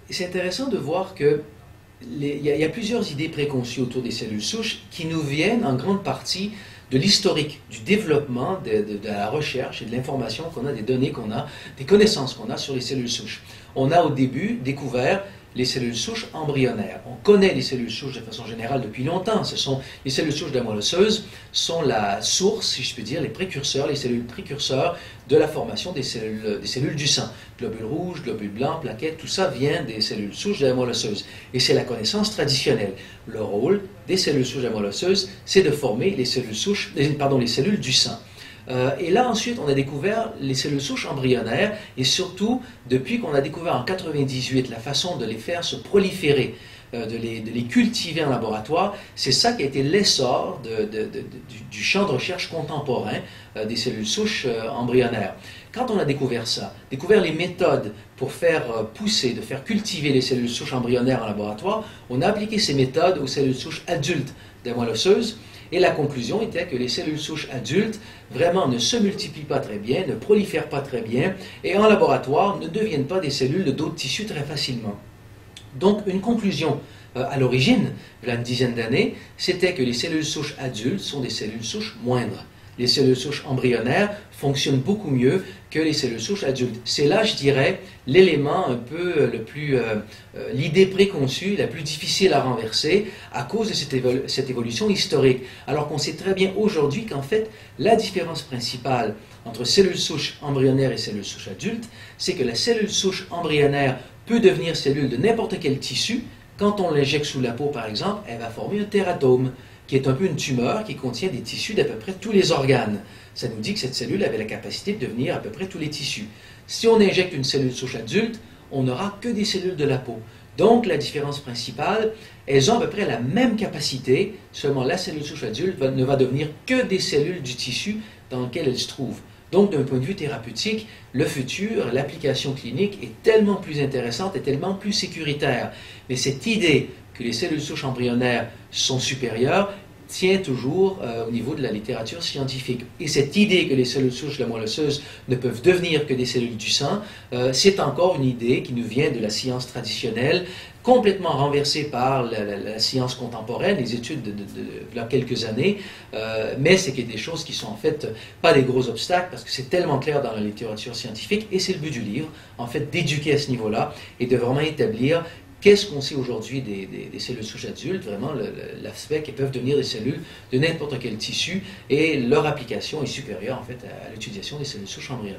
c'est intéressant de voir que il y a plusieurs idées préconçues autour des cellules souches qui nous viennent en grande partie de l'historique, du développement, de la recherche et de l'information qu'on a, des données qu'on a, des connaissances qu'on a sur les cellules souches. On a au début découvert les cellules souches embryonnaires. On connaît les cellules souches de façon générale depuis longtemps. Les cellules souches de la moelle osseuse sont la source, si je peux dire, les précurseurs, les cellules précurseurs de la formation des cellules du sang. Globules rouges, globules blancs, plaquettes, tout ça vient des cellules souches de la moelle osseuse. Et c'est la connaissance traditionnelle. Le rôle des cellules souches de la moelle osseuse, c'est de former les cellules souches, les cellules du sang. Et là, ensuite, on a découvert les cellules souches embryonnaires et surtout, depuis qu'on a découvert en 98 la façon de les faire se proliférer, de les cultiver en laboratoire, c'est ça qui a été l'essor du champ de recherche contemporain des cellules souches embryonnaires. Quand on a découvert ça, découvert les méthodes pour faire pousser, de faire cultiver les cellules souches embryonnaires en laboratoire, on a appliqué ces méthodes aux cellules souches adultes des moelle osseuse. Et la conclusion était que les cellules souches adultes vraiment ne se multiplient pas très bien, ne prolifèrent pas très bien, et en laboratoire ne deviennent pas des cellules de d'autres tissus très facilement. Donc une conclusion à l'origine, il y a une dizaine d'années, c'était que les cellules souches adultes sont des cellules souches moindres. Les cellules souches embryonnaires fonctionnent beaucoup mieux que les cellules souches adultes. C'est là, je dirais, l'élément un peu l'idée préconçue, la plus difficile à renverser à cause de cette évolution historique. Alors qu'on sait très bien aujourd'hui qu'en fait, la différence principale entre cellules souches embryonnaires et cellules souches adultes, c'est que la cellule souche embryonnaire peut devenir cellule de n'importe quel tissu. Quand on l'injecte sous la peau, par exemple, elle va former un tératome, qui est un peu une tumeur qui contient des tissus d'à peu près tous les organes. Ça nous dit que cette cellule avait la capacité de devenir à peu près tous les tissus. Si on injecte une cellule souche adulte, on n'aura que des cellules de la peau. Donc la différence principale, elles ont à peu près la même capacité, seulement la cellule souche adulte ne va devenir que des cellules du tissu dans lequel elle se trouve. Donc d'un point de vue thérapeutique, le futur, l'application clinique est tellement plus intéressante et tellement plus sécuritaire. Mais cette idée que les cellules souches embryonnaires sont supérieures tient toujours au niveau de la littérature scientifique. Et cette idée que les cellules souches de la moelle osseuse ne peuvent devenir que des cellules du sang, c'est encore une idée qui nous vient de la science traditionnelle, complètement renversée par la science contemporaine, les études de quelques années, mais c'est des choses qui sont en fait pas des gros obstacles parce que c'est tellement clair dans la littérature scientifique et c'est le but du livre, en fait, d'éduquer à ce niveau-là et de vraiment établir qu'est-ce qu'on sait aujourd'hui des cellules souches adultes, vraiment l'aspect qu'elles peuvent devenir des cellules de n'importe quel tissu et leur application est supérieure en fait à l'utilisation des cellules souches embryonnaires.